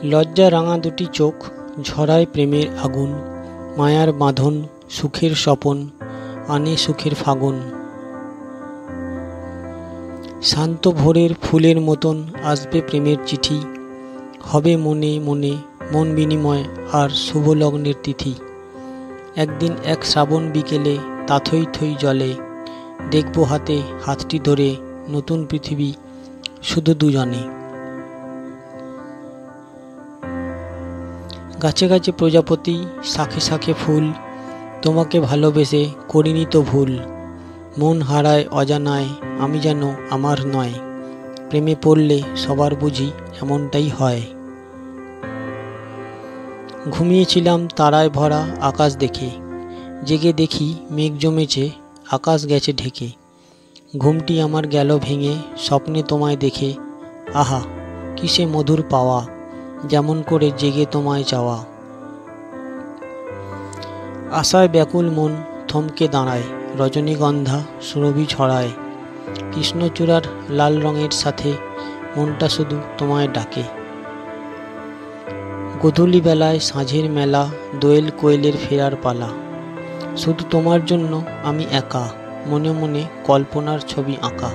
লজ্জা রাঙা দুটি চোখ, ঝরায় প্রেমের আগুন, মায়ার বাঁধন, সুখের স্বপন, আনে সুখের ফাগুন। শান্ত ভোরের ফুলের মতন আসবে প্রেমের চিঠি, হবে মনে মনে মন বিনিময় আর শুভ লগ্নের তিথি। একদিন এক শ্রাবণ বিকেলে তা থই থই জলে, দেখব হাতে হাতটি ধরে নতুন পৃথিবী শুধু দুজনে। গাছে গাছে প্রজাপতি, শাখে শাখে ফুল, তোমাকে ভালোবেসে করিনি তো ভুল। মন হারায় অজানায়, আমি যেন আমার নয়, প্রেমে পড়লে সবার বুঝি এমনটাই হয়। ঘুমিয়েছিলাম তারায় ভরা আকাশ দেখে, জেগে দেখি মেঘ জমেছে, আকাশ গেছে ঢেকে। ঘুমটি আমার গেল ভেঙে স্বপ্নে তোমায় দেখে, আহা কিসে মধুর পাওয়া, যেমন করে জেগে তোমায় চাওয়া। আশায় ব্যাকুল মন থমকে দাঁড়ায়, রজনীগন্ধা সুরভি ছড়ায়। কৃষ্ণচূড়ার লাল রঙের সাথে মনটা শুধু তোমায় ডাকে। গোধূলি বেলায় সাঁঝের মেলা, দোয়েল কোয়েলের ফেরার পালা। শুধু তোমার জন্য আমি একা, মনে মনে কল্পনার ছবি আঁকা।